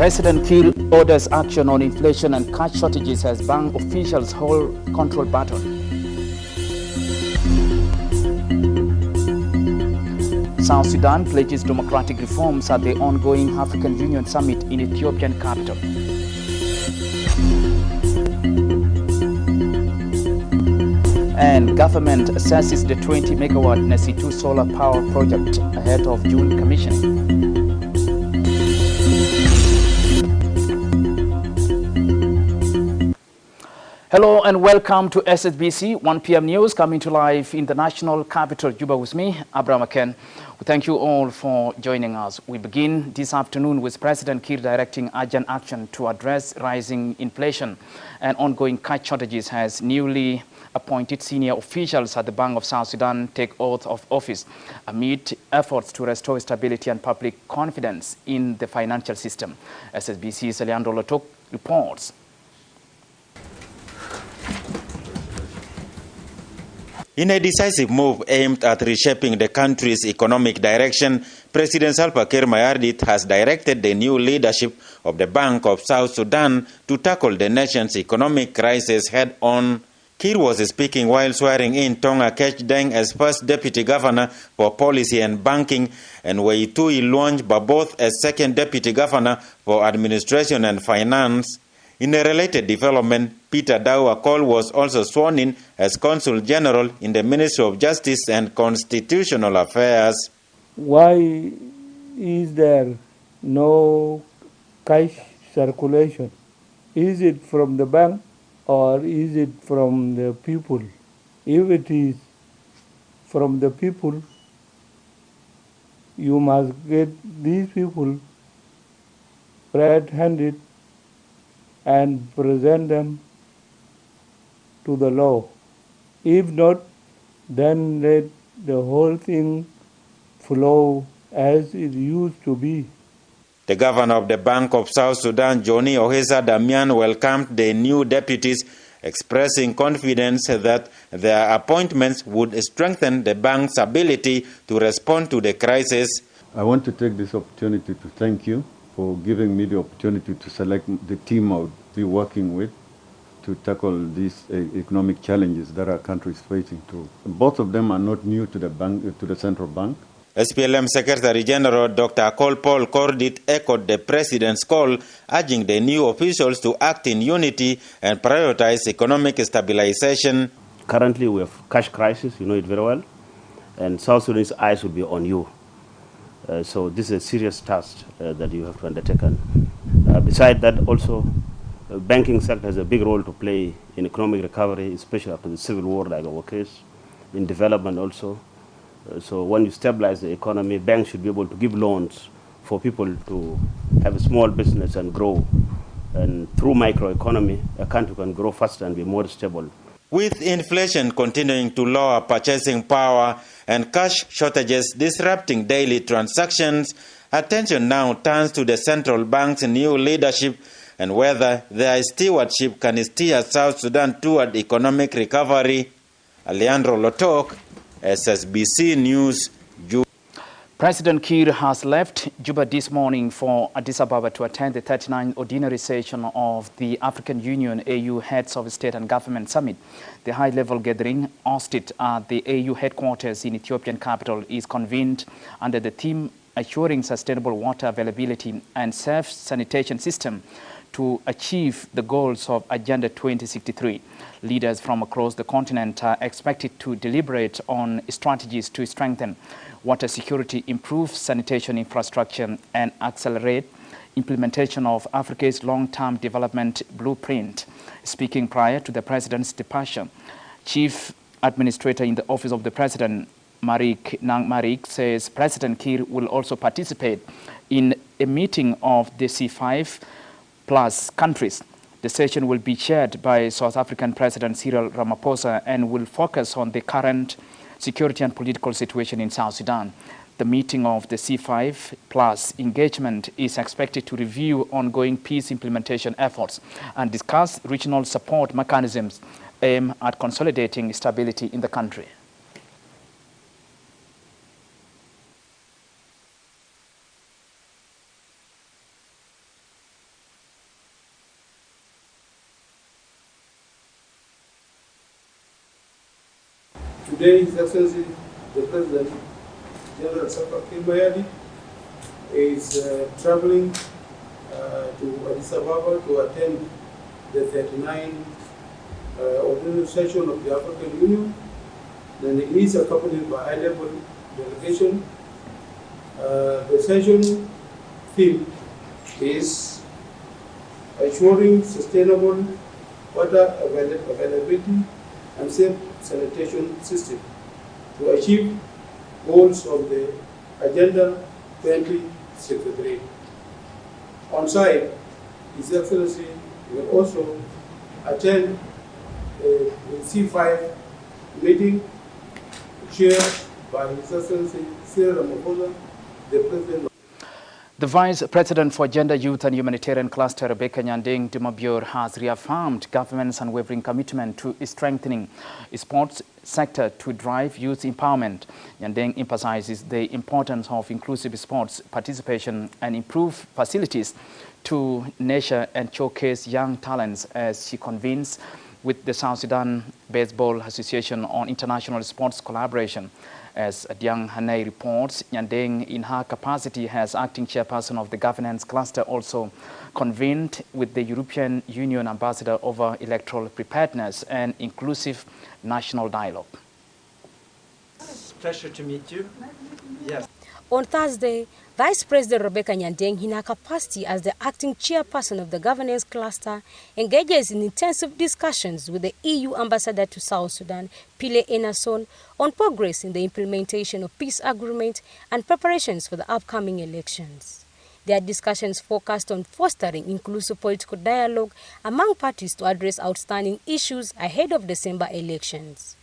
President Kiir orders action on inflation and cash shortages as bank officials hold control battle. South Sudan pledges democratic reforms at the ongoing African Union Summit in Ethiopian capital. And government assesses the 20-megawatt Nasi2 solar power project ahead of June commissioning. Hello and welcome to SSBC 1 p.m. News, coming to live in the national capital, Juba, with me, Abraham Aken. We thank you all for joining us. We begin this afternoon with President Kiir directing urgent action to address rising inflation and ongoing cash shortages as newly appointed senior officials at the Bank of South Sudan take oath of office amid efforts to restore stability and public confidence in the financial system. SSBC's Leandro Lotok reports. In a decisive move aimed at reshaping the country's economic direction, President Salva Kiir Mayardit has directed the new leadership of the Bank of South Sudan to tackle the nation's economic crisis head-on. Kiir was speaking while swearing in Tonga Kech Deng as first deputy governor for policy and banking, and Waitui Luanj Baboth as second deputy governor for administration and finance. In a related development, Peter Dawa Cole was also sworn in as Consul General in the Ministry of Justice and Constitutional Affairs. Why is there no cash circulation? Is it from the bank or is it from the people? If it is from the people, you must get these people red-handed and present them to the law. If not, then let the whole thing flow as it used to be. The governor of the Bank of South Sudan, Johnny Ohesa Damian, welcomed the new deputies, expressing confidence that their appointments would strengthen the bank's ability to respond to the crisis. I want to take this opportunity to thank you for giving me the opportunity to select the team I would be working with to tackle these economic challenges that our country is facing through. Both of them are not new to the bank, to the central bank. SPLM Secretary General Dr. Paul Kordit echoed the president's call, urging the new officials to act in unity and prioritize economic stabilization. Currently, we have cash crisis, you know it very well, and South Sudan's eyes will be on you. So this is a serious task that you have to undertake. Besides that, also, the banking sector has a big role to play in economic recovery, especially after the civil war, like our case, in development also. So when you stabilize the economy, banks should be able to give loans for people to have a small business and grow. And through microeconomy, a country can grow faster and be more stable. With inflation continuing to lower purchasing power and cash shortages disrupting daily transactions, attention now turns to the central bank's new leadership and whether their stewardship can steer South Sudan toward economic recovery. Leandro Lotok, SSBC News, Juba. President Kiir has left Juba this morning for Addis Ababa to attend the 39th ordinary session of the African Union AU Heads of State and Government Summit. The high-level gathering, hosted at the AU headquarters in Ethiopian capital, is convened under the theme Assuring Sustainable Water Availability and Safe Sanitation System to achieve the goals of Agenda 2063. Leaders from across the continent are expected to deliberate on strategies to strengthen water security, improve sanitation infrastructure, and accelerate implementation of Africa's long-term development blueprint. Speaking prior to the president's departure, Chief Administrator in the Office of the President, Marik Nang Marik, says President Kiir will also participate in a meeting of the C5 plus countries. The session will be chaired by South African President Cyril Ramaphosa and will focus on the current security and political situation in South Sudan. The meeting of the C5 plus engagement is expected to review ongoing peace implementation efforts and discuss regional support mechanisms aimed at consolidating stability in the country. Today, His Excellency, the President, General Salva Kiir is traveling to Addis Ababa to attend the 39th ordinary session of the African Union. Then he is accompanied by high-level delegation. The session theme is ensuring sustainable water availability and safe sanitation system to achieve goals of the Agenda 2063. On site, His Excellency will also attend a C5 meeting chaired by His Excellency Cyril Ramaphosa, the President. The Vice President for Gender, Youth and Humanitarian Cluster, Rebecca Nyandeng Dumabior, has reaffirmed government's unwavering commitment to strengthening the sports sector to drive youth empowerment. Nyandeng emphasizes the importance of inclusive sports participation and improve facilities to nurture and showcase young talents as she convenes with the South Sudan Baseball Association on international sports collaboration. As Adiang Hanei reports, Nyandeng, in her capacity as acting chairperson of the governance cluster, also convened with the European Union ambassador over electoral preparedness and inclusive national dialogue. It's a pleasure to meet you. Yes. On Thursday, Vice President Rebecca Nyandeng, in her capacity as the acting chairperson of the governance cluster, engages in intensive discussions with the EU ambassador to South Sudan, Pile Enason, on progress in the implementation of peace agreement and preparations for the upcoming elections. Their discussions focused on fostering inclusive political dialogue among parties to address outstanding issues ahead of December elections.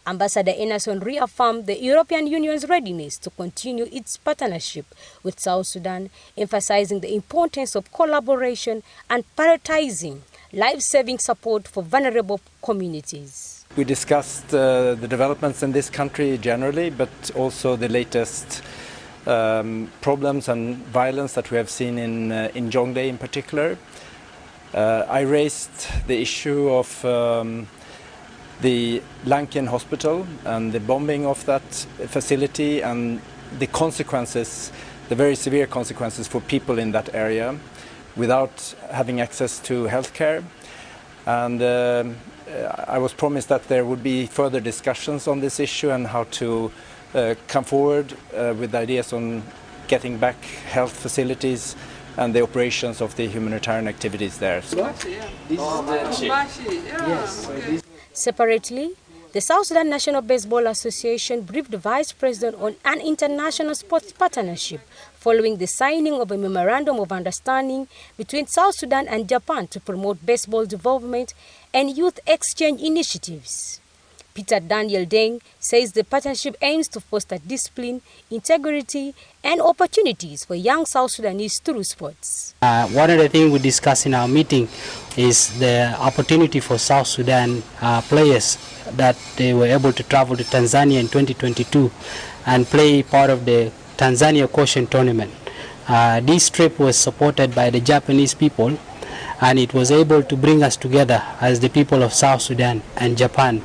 Ambassador Enason reaffirmed the European Union's readiness to continue its partnership with South Sudan, emphasizing the importance of collaboration and prioritizing life-saving support for vulnerable communities. We discussed the developments in this country generally, but also the latest problems and violence that we have seen in Jonglei in particular. I raised the issue of the Lankan hospital and the bombing of that facility and the consequences, the very severe consequences for people in that area without having access to healthcare. And I was promised that there would be further discussions on this issue and how to come forward with ideas on getting back health facilities and the operations of the humanitarian activities there. Separately, the South Sudan National Baseball Association briefed the Vice President on an international sports partnership following the signing of a memorandum of understanding between South Sudan and Japan to promote baseball development and youth exchange initiatives. Peter Daniel Deng says the partnership aims to foster discipline, integrity, and opportunities for young South Sudanese through sports. One of the things we discussed in our meeting is the opportunity for South Sudan players that they were able to travel to Tanzania in 2022 and play part of the Tanzania Caution Tournament. This trip was supported by the Japanese people, and it was able to bring us together as the people of South Sudan and Japan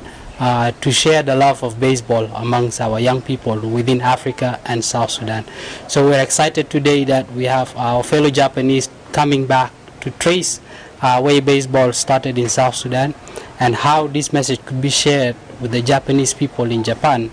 to share the love of baseball amongst our young people within Africa and South Sudan. So we're excited today that we have our fellow Japanese coming back to trace where baseball started in South Sudan and how this message could be shared with the Japanese people in Japan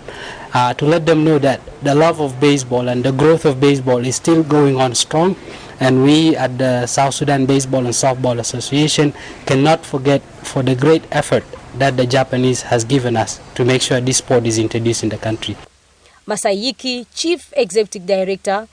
to let them know that the love of baseball and the growth of baseball is still going on strong, and we at the South Sudan Baseball and Softball Association cannot forget for the great effort that the Japanese has given us to make sure this sport is introduced in the country. Masayuki, Chief Executive Director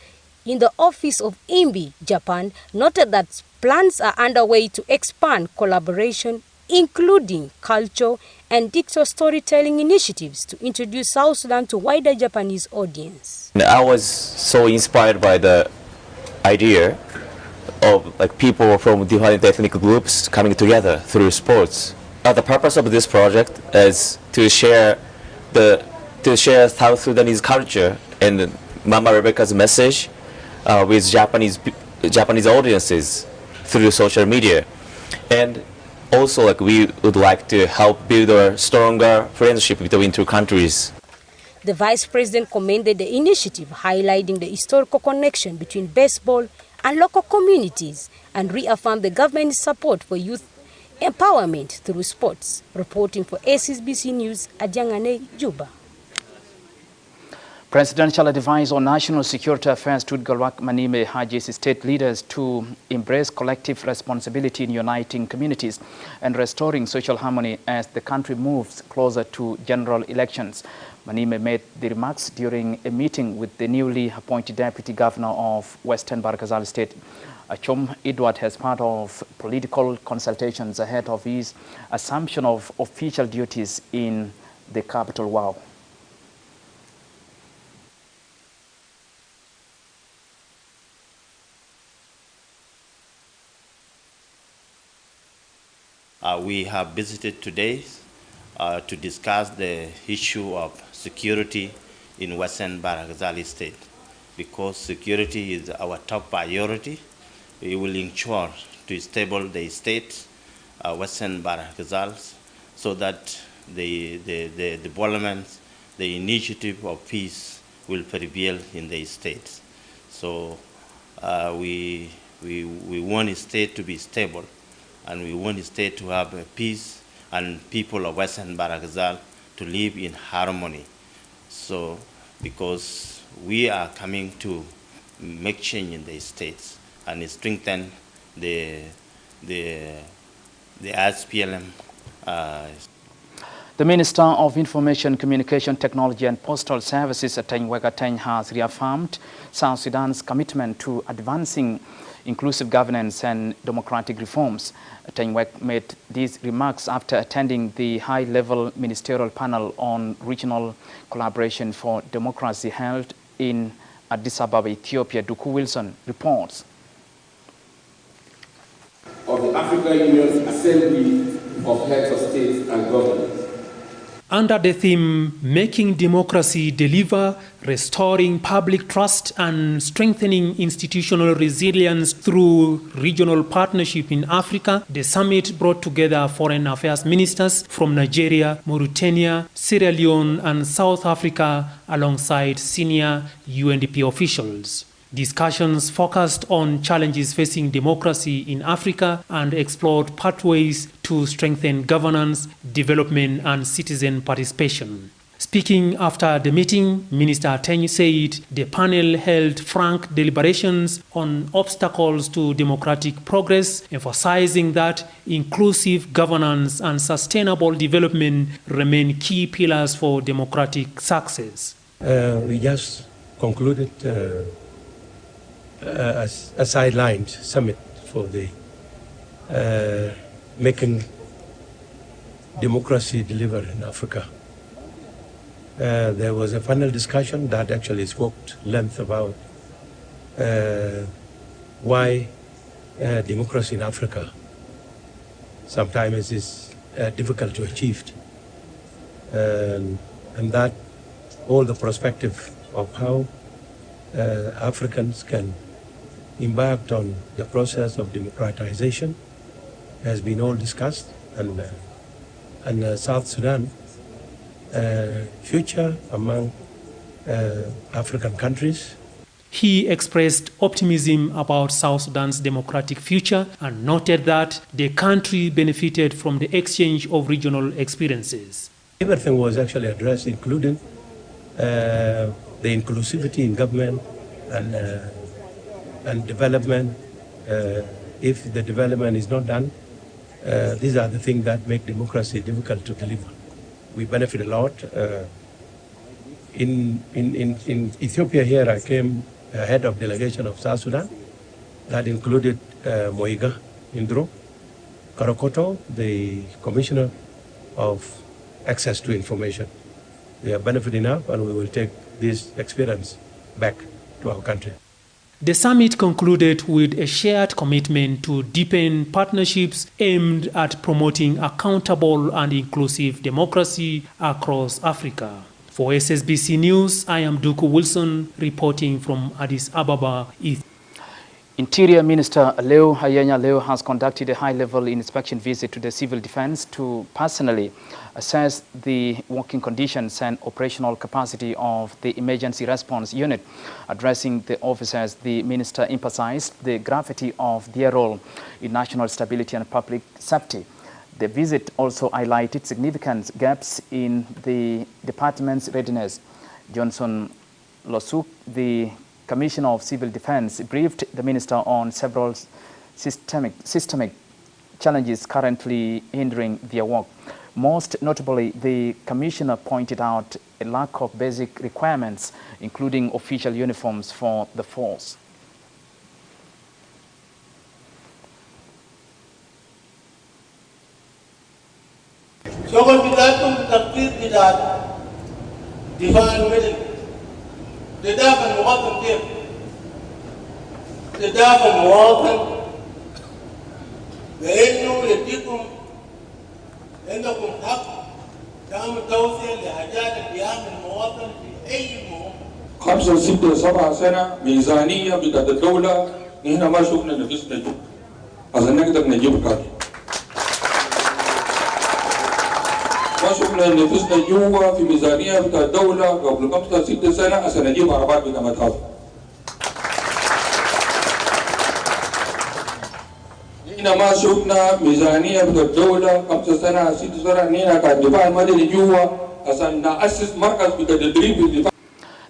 in the office of INBI, Japan, noted that plans are underway to expand collaboration, including culture and digital storytelling initiatives to introduce South Sudan to wider Japanese audience. I was so inspired by the idea of people from different ethnic groups coming together through sports. The purpose of this project is to share South Sudanese culture and Mama Rebecca's message with Japanese audiences through social media. And also we would like to help build a stronger friendship between two countries. The Vice President commended the initiative, highlighting the historical connection between baseball and local communities, and reaffirmed the government's support for youth empowerment through sports. Reporting for SSBC News, Adjangane, Juba. Presidential Advisor on National Security Affairs Tudgalwak Manime urges state leaders to embrace collective responsibility in uniting communities and restoring social harmony as the country moves closer to general elections. Manime made the remarks during a meeting with the newly appointed Deputy Governor of Western Barkazal State, Achom Edward, as part of political consultations ahead of his assumption of official duties in the capital, Wau. We have visited today to discuss the issue of security in Western Barkazal State. Because security is our top priority, we will ensure to stabilize the state, Western Barkazal, so that the development, the initiative of peace will prevail in the state. So we want the state to be stable, and we want the state to have peace and people of Western Barkazal to live in harmony. So, because we are coming to make change in the states and strengthen the SPLM. The Minister of Information, Communication Technology and Postal Services, Ateng Wegateng, has reaffirmed South Sudan's commitment to advancing inclusive governance and democratic reforms. Ateng Weg made these remarks after attending the high-level ministerial panel on regional collaboration for democracy held in Addis Ababa, Ethiopia. Duku Wilson reports. Of the African Union's Assembly of Heads of States and Governments. Under the theme, Making Democracy Deliver, Restoring Public Trust and Strengthening Institutional Resilience Through Regional Partnership in Africa, the summit brought together foreign affairs ministers from Nigeria, Mauritania, Sierra Leone and South Africa alongside senior UNDP officials. Discussions focused on challenges facing democracy in Africa and explored pathways to strengthen governance, development, and citizen participation. Speaking after the meeting, Minister Ateng said the panel held frank deliberations on obstacles to democratic progress, emphasizing that inclusive governance and sustainable development remain key pillars for democratic success. We just concluded a sidelined summit for the Making Democracy Deliver in Africa. There was a panel discussion that actually spoke length about why democracy in Africa sometimes is difficult to achieve, and that all the perspective of how Africans can embark on the process of democratization has been all discussed, and South Sudan future among African countries. He expressed optimism about South Sudan's democratic future and noted that the country benefited from the exchange of regional experiences. Everything was actually addressed, including the inclusivity in government and development. If the development is not done, these are the things that make democracy difficult to deliver. We benefit a lot. In Ethiopia here, I came head of delegation of South Sudan. That included Moiga Indro, Karakoto, the Commissioner of Access to Information. We are benefiting enough, and we will take this experience back to our country. The summit concluded with a shared commitment to deepen partnerships aimed at promoting accountable and inclusive democracy across Africa. For SSBC News, I am Duku Wilson reporting from Addis Ababa, Ethiopia. Interior Minister Leo Hayenya Leo has conducted a high-level inspection visit to the civil defense to personally assess the working conditions and operational capacity of the emergency response unit. Addressing the officers, the minister emphasized the gravity of their role in national stability and public safety. The visit also highlighted significant gaps in the department's readiness. Johnson Losuk, the Commissioner of Civil Defense, briefed the minister on several systemic challenges currently hindering their work. Most notably, the Commissioner pointed out a lack of basic requirements, including official uniforms for the force. شغل بدايتهم بتخطيط إداري دفاع المدني تدافع المواطن كيف؟ تدافع المواطن بأنه يديكم عندكم حق تعمل توصية لحاجات قيام المواطن في أي مهمة. 5 6 7 سنة ميزانية بتاعت الدولة هنا ما شفنا نفسنا جوا عشان نقدر نجيب كاري. ما شفنا نفسنا جوا في ميزانية بتاع الدولة قبل 5 6 سنة عشان نجيب عربات بتاع مطاف. هنا ما شفنا ميزانية بتاع الدولة 5 سنة 6 سنة هنا كان دفاع المدني جوا عشان نأسس مركز بتاع تدريب الدفاع.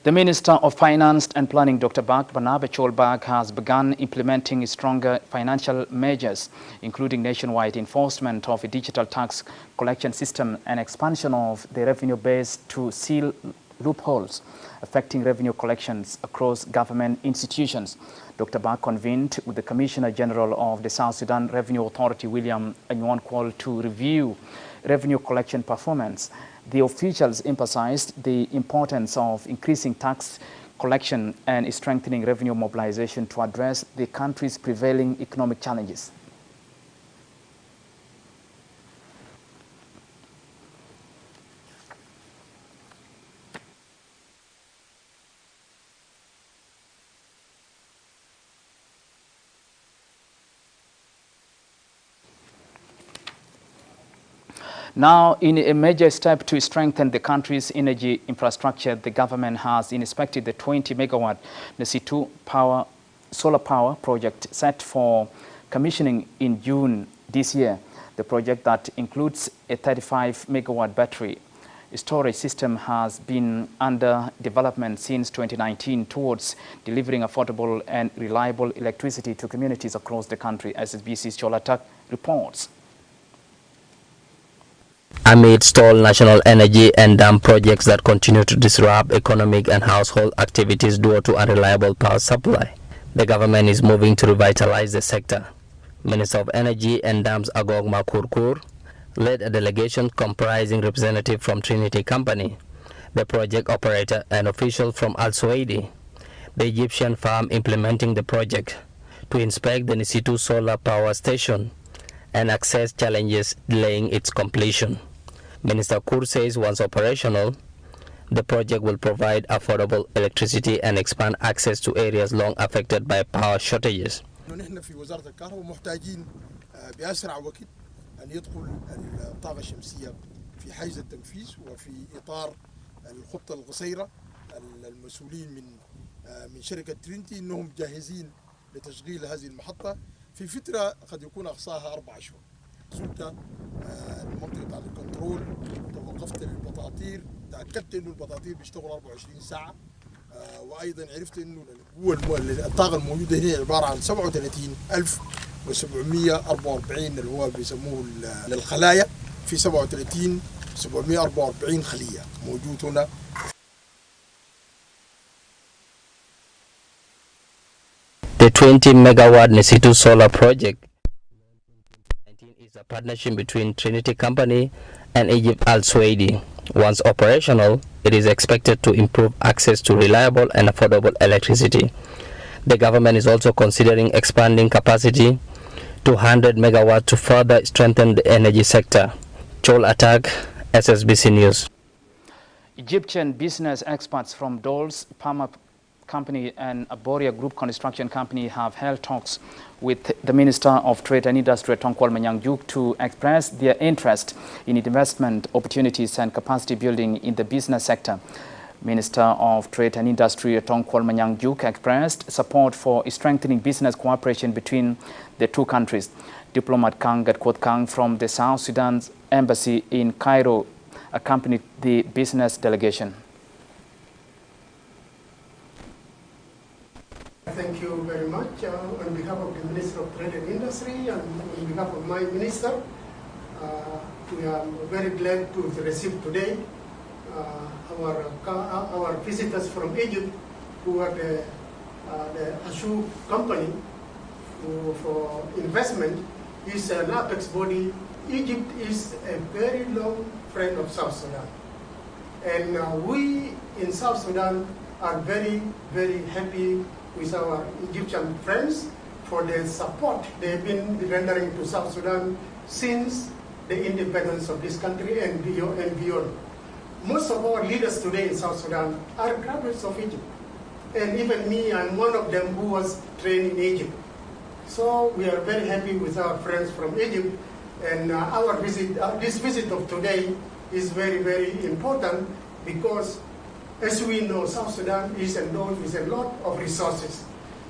The Minister of Finance and Planning, Dr. Bak Barnabe Cholbak, has begun implementing stronger financial measures, including nationwide enforcement of a digital tax collection system and expansion of the revenue base to seal loopholes affecting revenue collections across government institutions. Dr. Bak convened with the Commissioner General of the South Sudan Revenue Authority, William Anyuan Kwal, to review revenue collection performance. The officials emphasized the importance of increasing tax collection and strengthening revenue mobilization to address the country's prevailing economic challenges. Now, in a major step to strengthen the country's energy infrastructure, the government has inspected the 20-megawatt Nesitu solar power project set for commissioning in June this year. The project, that includes a 35-megawatt battery storage system, has been under development since 2019 towards delivering affordable and reliable electricity to communities across the country, as SBC's Cholatak reports. Amid stalled national energy and dam projects that continue to disrupt economic and household activities due to unreliable power supply, the government is moving to revitalize the sector. Minister of Energy and Dams Agog Makurkur led a delegation comprising representatives from Trinity Company, the project operator, and officials from Al Suwaidi, the Egyptian firm implementing the project, to inspect the Nesitu solar power station and assess challenges delaying its completion. Minister Kur says once operational, the project will provide affordable electricity and expand access to areas long affected by power shortages. نحن في وزارة الكهرباء محتاجين بأسرع وقت أن يدخل الطاقة الشمسية في حيز التنفيذ وفي إطار الخطة القصيرة. المسؤولين من شركة ترينتي إنهم جاهزين لتشغيل هذه المحطة في فترة قد يكون أقصاها 4 أشهر. زلت المنطقة الكنترول، توقفت البطاطير، تأكدت إنه البطاطير بيشتغل 24 ساعة، وأيضا عرفت إنه الطاقة الموجودة هنا عبارة عن 37,744 اللي هو بيسموه للخلايا، في 37,744 خلية موجود هنا. The 20-megawatt Nesitu solar project is a partnership between Trinity Company and Egypt Al Suwaidi. Once operational, it is expected to improve access to reliable and affordable electricity. The government is also considering expanding capacity to 100 megawatts to further strengthen the energy sector. Chol Attack, SSBC News. Egyptian business experts from Doles Company and Aboria Group Construction Company have held talks with the Minister of Trade and Industry, Tonkwal Manyangjuk, to express their interest in investment opportunities and capacity building in the business sector. Minister of Trade and Industry, Tonkwal Manyangjuk, expressed support for strengthening business cooperation between the two countries. Diplomat Kang Gatkot Kang from the South Sudan's embassy in Cairo accompanied the business delegation. Thank you very much. On behalf of the Minister of Trade and Industry and on behalf of my minister, we are very glad to receive today our visitors from Egypt, who are the ASHU company for investment. Is an apex body. Egypt is a very long friend of South Sudan. And we in South Sudan are very, very happy with our Egyptian friends for the support they've been rendering to South Sudan since the independence of this country and beyond. Most of our leaders today in South Sudan are graduates of Egypt. And even me, I'm one of them who was trained in Egypt. So we are very happy with our friends from Egypt. And our visit, this visit of today is very, very important because, as we know, South Sudan is endowed with a lot of resources.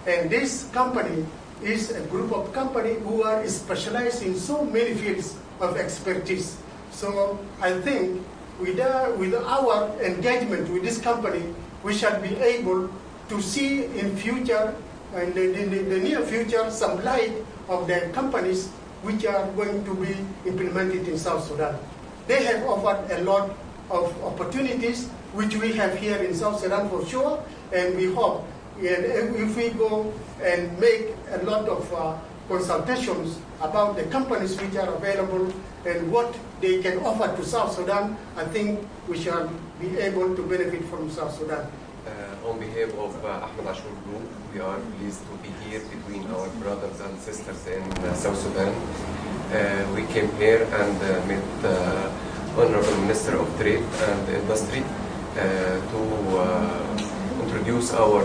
And this company is a group of companies who are specialized in so many fields of expertise. So I think with our engagement with this company, we shall be able to see in future, and in the near future, some light of the companies which are going to be implemented in South Sudan. They have offered a lot of opportunities which we have here in South Sudan for sure, and we hope if we go and make a lot of consultations about the companies which are available and what they can offer to South Sudan, I think we shall be able to benefit from South Sudan. On behalf of Ahmed Ashur Group, we are pleased to be here between our brothers and sisters in South Sudan. We came here and met the Honorable Minister of Trade and Industry to introduce our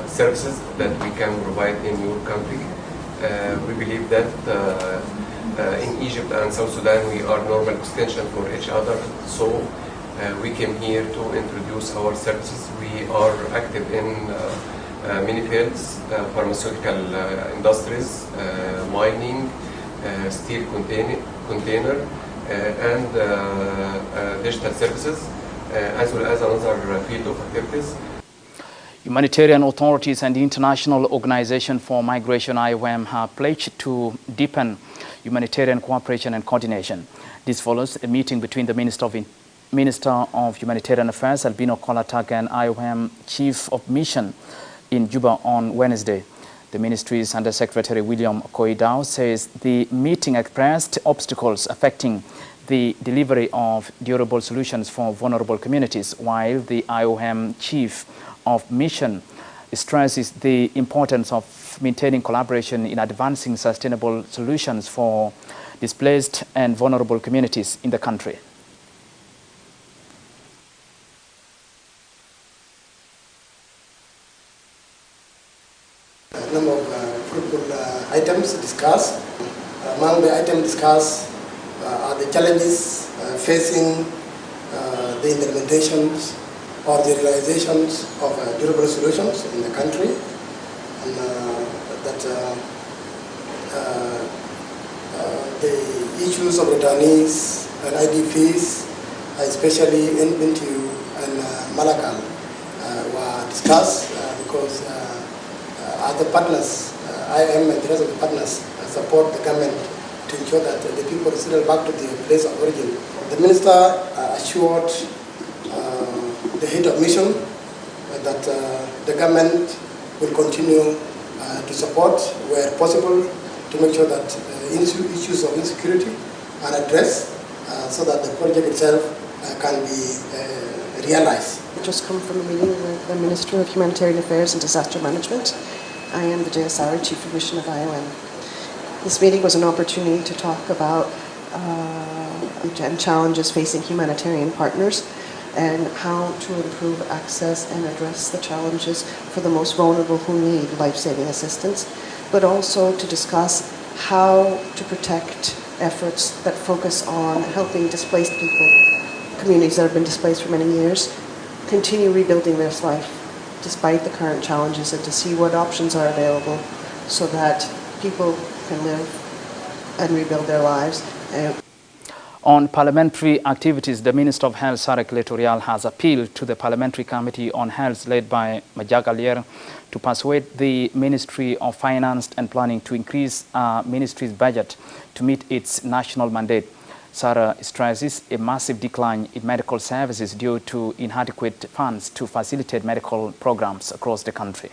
services that we can provide in your country. We believe that in Egypt and South Sudan we are normal extension for each other, so we came here to introduce our services. We are active in many fields, pharmaceutical industries, mining, steel container, and digital services, as well as another field of activities. Humanitarian authorities and the International Organization for Migration, IOM, have pledged to deepen humanitarian cooperation and coordination. This follows a meeting between the Minister of Humanitarian Affairs, Albino Kolatag, and IOM Chief of Mission in Juba on Wednesday. The ministry's Undersecretary William Koidao says the meeting expressed obstacles affecting the delivery of durable solutions for vulnerable communities, while the IOM Chief of Mission stresses the importance of maintaining collaboration in advancing sustainable solutions for displaced and vulnerable communities in the country. A number of fruitful items discussed. Among the items discussed are the challenges facing the implementations or the realizations of durable solutions in the country, and that the issues of returnees and IDPs, especially in Bintu and Malakal, were discussed because other partners, IM and the rest of the partners, support the government to ensure that the people settle back to their place of origin. The minister assured the head of mission that the government will continue to support where possible to make sure that issues of insecurity are addressed so that the project itself can be realized. I just come from a meeting with the Minister of Humanitarian Affairs and Disaster Management. I am the JSR Chief of Mission of IOM. This meeting was an opportunity to talk about challenges facing humanitarian partners, and how to improve access and address the challenges for the most vulnerable who need life-saving assistance, but also to discuss how to protect efforts that focus on helping displaced people, communities that have been displaced for many years, continue rebuilding their life despite the current challenges, and to see what options are available so that people can live and rebuild their lives. On parliamentary activities, the Minister of Health, Sarah Equatorial, has appealed to the Parliamentary Committee on Health led by Majagalier to persuade the Ministry of Finance and Planning to increase ministry's budget to meet its national mandate. Sarah stresses a massive decline in medical services due to inadequate funds to facilitate medical programs across the country.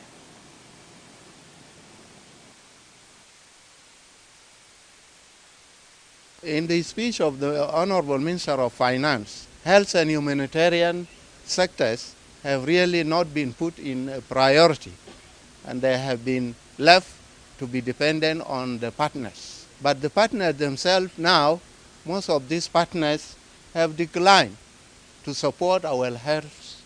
In the speech of the Honorable Minister of Finance, health and humanitarian sectors have really not been put in a priority, and they have been left to be dependent on the partners. But the partners themselves now, most of these partners have declined to support our health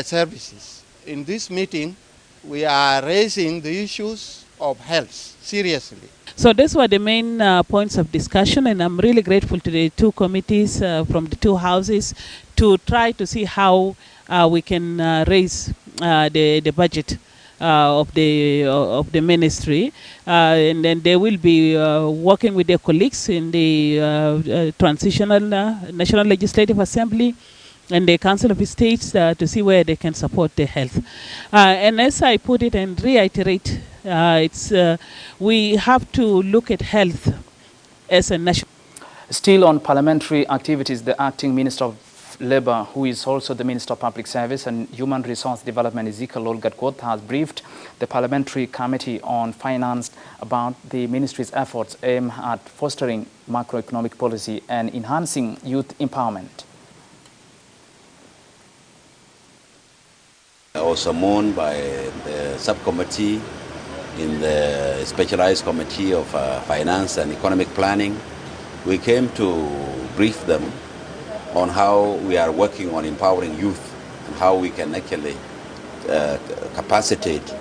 services. In this meeting, we are raising the issues of health seriously. So these were the main points of discussion, and I'm really grateful to the two committees from the two houses to try to see how we can raise the budget of the ministry, and then they will be working with their colleagues in the transitional National Legislative Assembly and the Council of States to see where they can support the health. And as I put it and reiterate, we have to look at health as a national. Still on parliamentary activities, the acting Minister of Labour, who is also the Minister of Public Service and Human Resource Development, Ezekiel Olgatkot, has briefed the Parliamentary Committee on Finance about the ministry's efforts aimed at fostering macroeconomic policy and enhancing youth empowerment. I was summoned by the subcommittee in the specialized committee of finance and economic planning. We came to brief them on how we are working on empowering youth and how we can actually capacitate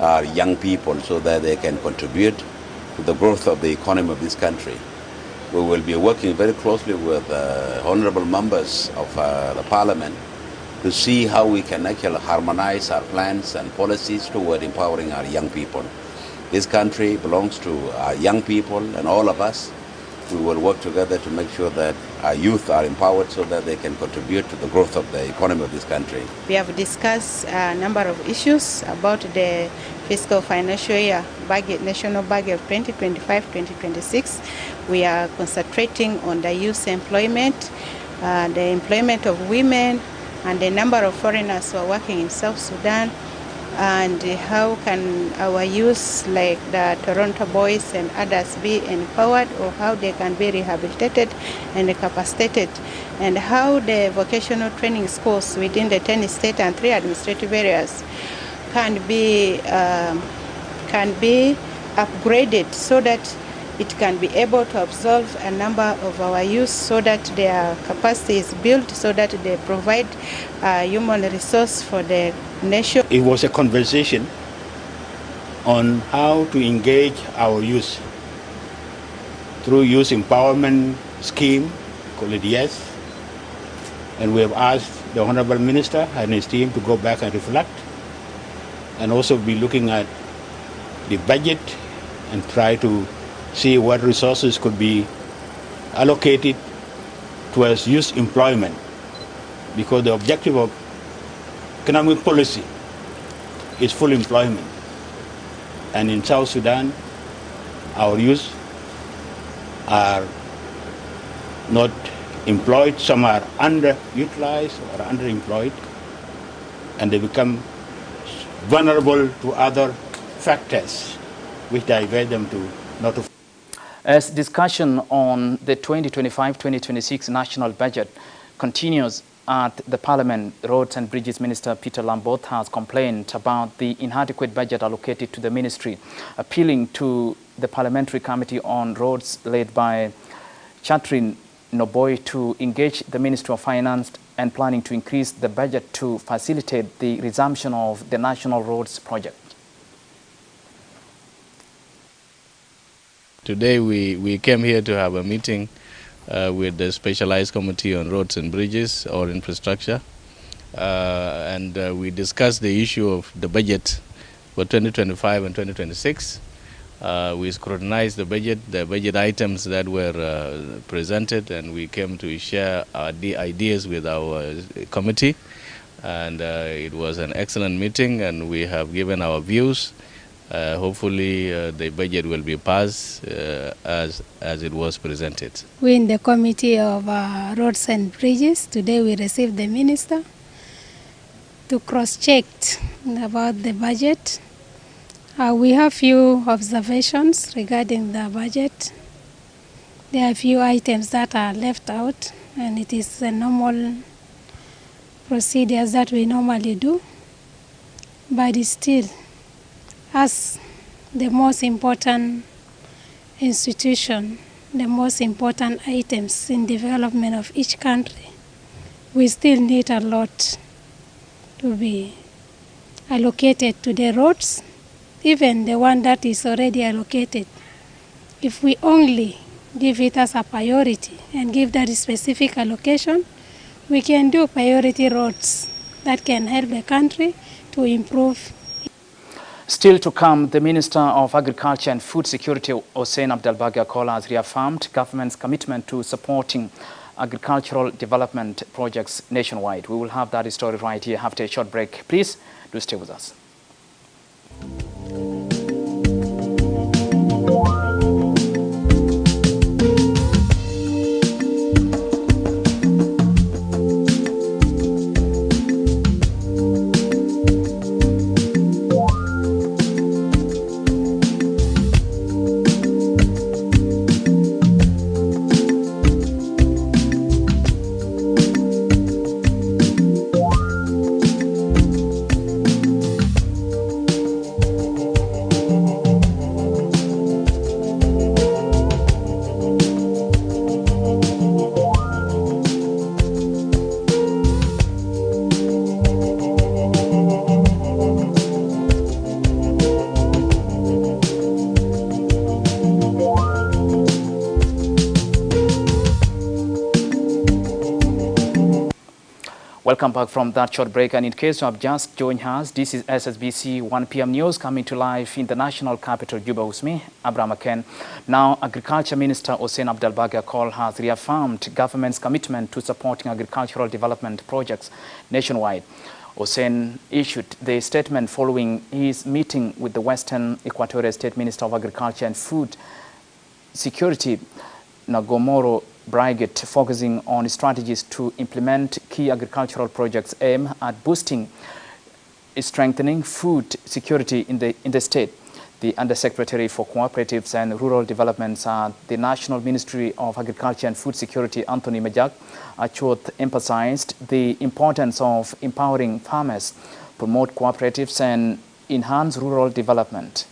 our young people so that they can contribute to the growth of the economy of this country. We will be working very closely with honorable members of the Parliament to see how we can actually harmonize our plans and policies toward empowering our young people. This country belongs to our young people and all of us. We will work together to make sure that our youth are empowered so that they can contribute to the growth of the economy of this country. We have discussed a number of issues about the fiscal financial year budget, national budget of 2025-2026. We are concentrating on the youth employment, the employment of women, and the number of foreigners who are working in South Sudan, and how can our youth like the Toronto boys and others be empowered, or how they can be rehabilitated and capacitated, and how the vocational training schools within the 10 state and 3 administrative areas can be upgraded so that it can be able to absorb a number of our youth so that their capacity is built, so that they provide human resource for the nation. It was a conversation on how to engage our youth through youth empowerment scheme called YES, and we have asked the Honorable Minister and his team to go back and reflect and also be looking at the budget and try to see what resources could be allocated towards youth employment, because the objective of economic policy is full employment. And in South Sudan, our youth are not employed, some are underutilized or underemployed, and they become vulnerable to other factors which divert them to not to. As discussion on the 2025-2026 national budget continues at the Parliament, Roads and Bridges Minister Peter Lambot has complained about the inadequate budget allocated to the ministry, appealing to the Parliamentary Committee on Roads led by Catherine Noboi to engage the Ministry of Finance and planning to increase the budget to facilitate the resumption of the National Roads project. Today we came here to have a meeting with the Specialized Committee on Roads and Bridges or Infrastructure, and we discussed the issue of the budget for 2025 and 2026. We scrutinized the budget items that were presented, and we came to share our ideas with our committee. And it was an excellent meeting, and we have given our views. Hopefully the budget will be passed as it was presented. We in the Committee of Roads and Bridges, today we received the Minister to cross-check about the budget. We have few observations regarding the budget. There are few items that are left out, and it is the normal procedures that we normally do. But still, as the most important institution, the most important items in development of each country, we still need a lot to be allocated to the roads, even the one that is already allocated. If we only give it as a priority and give that specific allocation, we can do priority roads that can help the country to improve. Still to come, the Minister of Agriculture and Food Security, Hussein Abdalbagi Akola, has reaffirmed government's commitment to supporting agricultural development projects nationwide. We will have that story right here after a short break. Please do stay with us. Welcome back from that short break, and in case you have just joined us, this is SSBC 1 p.m. news coming to life in the national capital, Juba, with me, Abraham Aken. Now, Agriculture Minister Hussein Abdalbagi Akola has reaffirmed government's commitment to supporting agricultural development projects nationwide. Hussein issued the statement following his meeting with the Western Equatorial State Minister of Agriculture and Food Security, Nagomoro Brigade, focusing on strategies to implement key agricultural projects aimed at boosting, strengthening food security in the state. The Undersecretary for Cooperatives and Rural Developments at the National Ministry of Agriculture and Food Security, Anthony Majak Achuoth, emphasized the importance of empowering farmers, promote cooperatives, and enhance rural development.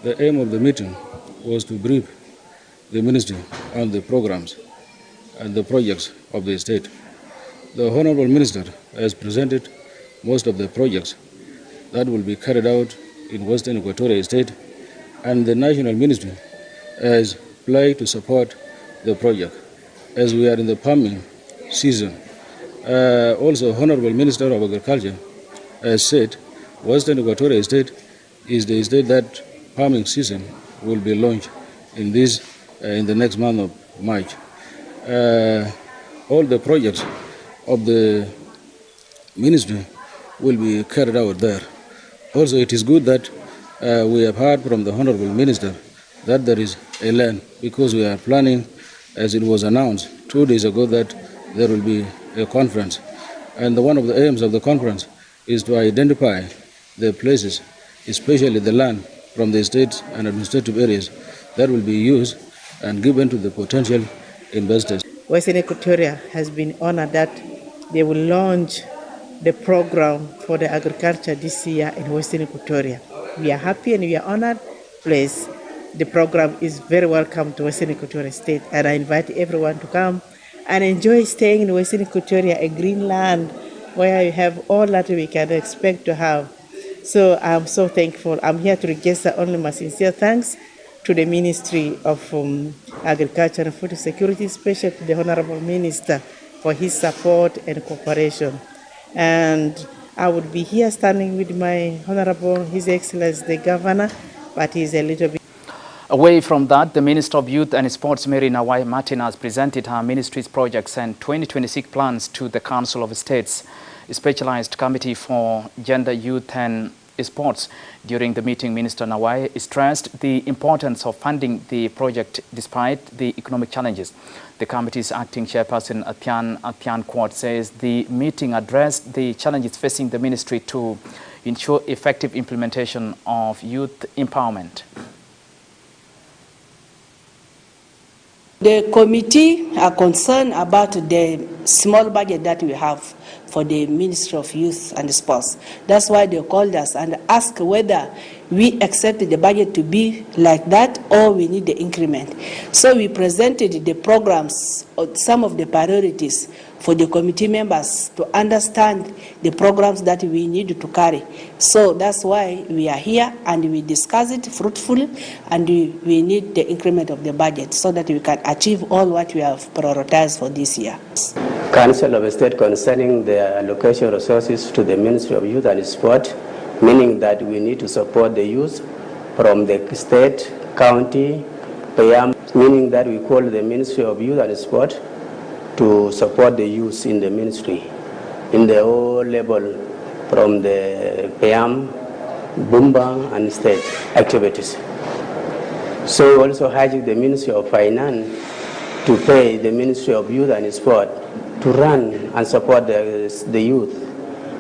The aim of the meeting was to brief the ministry on the programs and the projects of the state. The Honorable Minister has presented most of the projects that will be carried out in Western Equatorial State, and the National Ministry has pledged to support the project as we are in the farming season. Also, Honorable Minister of Agriculture has said Western Equatorial State is the state that farming season will be launched in the next month of March. All the projects of the ministry will be carried out there. Also, it is good that we have heard from the Honorable Minister that there is a land, because we are planning, as it was announced 2 days ago, that there will be a conference. And one of the aims of the conference is to identify the places, especially the land from the state and administrative areas, that will be used and given to the potential investors. Western Equatoria has been honored that they will launch the program for the agriculture this year in Western Equatoria. We are happy and we are honored. Please, the program is very welcome to Western Equatoria State, and I invite everyone to come and enjoy staying in Western Equatoria, a green land where you have all that we can expect to have. So I'm so thankful. I'm here to register only my sincere thanks to the Ministry of Agriculture and Food Security, especially to the Honorable Minister for his support and cooperation. And I would be here standing with my Honorable His Excellency the Governor, but he's a little bit... Away from that, the Minister of Youth and Sports, Mary Nawai Martin, has presented her ministry's projects and 2026 plans to the Council of States, a specialized committee for gender, youth and sports. During the meeting, Minister Nawai stressed the importance of funding the project despite the economic challenges. The committee's acting chairperson, Athian Kwat, says the meeting addressed the challenges facing the ministry to ensure effective implementation of youth empowerment. The committee are concerned about the small budget that we have for the Ministry of Youth and Sports. That's why they called us and asked whether we accept the budget to be like that or we need the increment. So we presented the programs, some of the priorities for the committee members to understand the programs that we need to carry. So that's why we are here and we discuss it fruitfully, and we need the increment of the budget so that we can achieve all what we have prioritized for this year. Council of State concerning the allocation resources to the Ministry of Youth and Sport, meaning that we need to support the youth from the state, county, PAM, meaning that we call the Ministry of Youth and Sport to support the youth in the ministry, in the whole level, from the PAM, Bumba and state activities. So also highlight the Ministry of Finance to pay the Ministry of Youth and Sport to run and support the youth,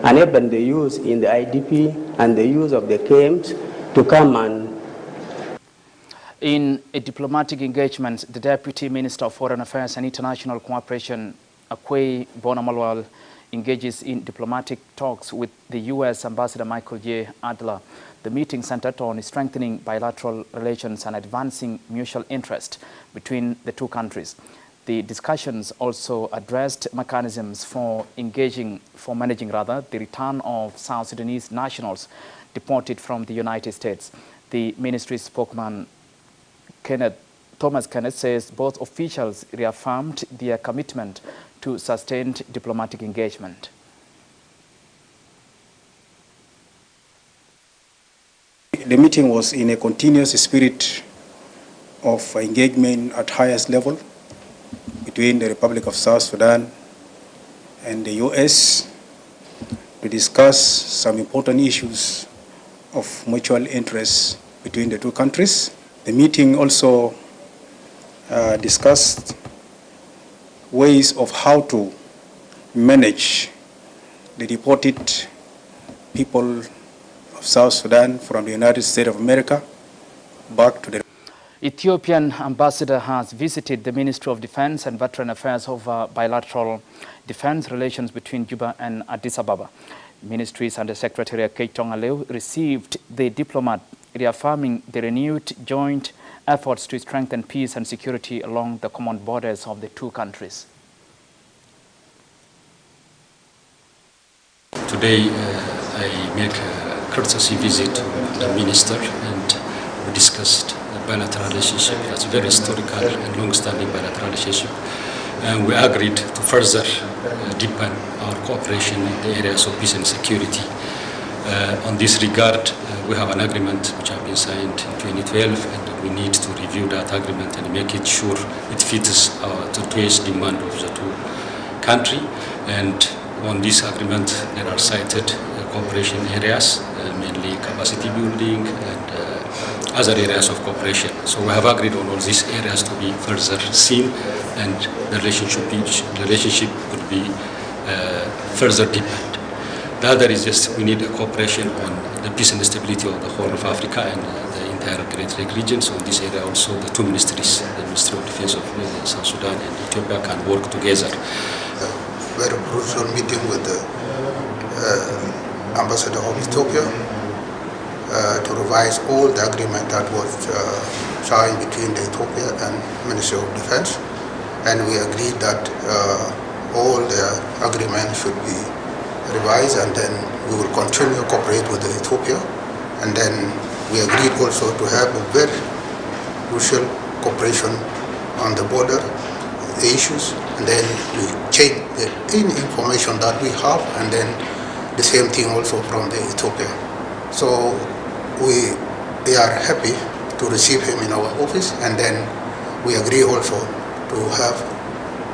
and even the youth in the IDP and the youth of the camps to come and... In a diplomatic engagement, the Deputy Minister of Foreign Affairs and International Cooperation, Akwe Bonamalwal, engages in diplomatic talks with the U.S. Ambassador Michael J. Adler. The meeting centered on strengthening bilateral relations and advancing mutual interest between the two countries. The discussions also addressed mechanisms for managing the return of South Sudanese nationals deported from the United States. The ministry's spokesman, Thomas Kenneth, says both officials reaffirmed their commitment to sustained diplomatic engagement. The meeting was in a continuous spirit of engagement at highest level between the Republic of South Sudan and the U.S. to discuss some important issues of mutual interest between the two countries. The meeting also discussed ways of how to manage the deported people of South Sudan from the United States of America back to the... Ethiopian ambassador has visited the Ministry of Defense and Veteran Affairs over bilateral defense relations between Juba and Addis Ababa. Ministries Under Secretary Keitong Aleu received the diplomat, reaffirming the renewed joint efforts to strengthen peace and security along the common borders of the two countries. Today, I make a courtesy visit to the minister, and we discussed the bilateral relationship. That's a very historical and long-standing bilateral relationship. And we agreed to further deepen our cooperation in the areas of peace and security. On this regard, we have an agreement which has been signed in 2012, and we need to review that agreement and make it sure it fits today's demand of the two countries. And on this agreement, there are cited cooperation areas, mainly capacity building and other areas of cooperation. So we have agreed on all these areas to be further seen, and the relationship could be further deepened. The other is just we need a cooperation on the peace and stability of the whole of Africa and the entire Great Lake region. So in this area also the two ministries, the Ministry of Defense of South Sudan and Ethiopia, can work together. Very crucial meeting with the Ambassador of Ethiopia to revise all the agreement that was signed between the Ethiopia and Ministry of Defense, and we agreed that all the agreements should be revised, and then we will continue to cooperate with Ethiopia. And then we agreed also to have a very crucial cooperation on the border issues, and then we change any information that we have, and then the same thing also from the Ethiopia. So we are happy to receive him in our office, and then we agree also to have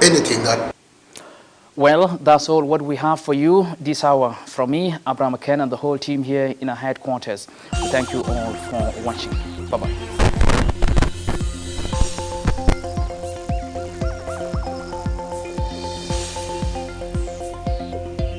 anything that. Well, that's all what we have for you this hour. From me, Abraham McKenna, and the whole team here in our headquarters. Thank you all for watching. Bye-bye.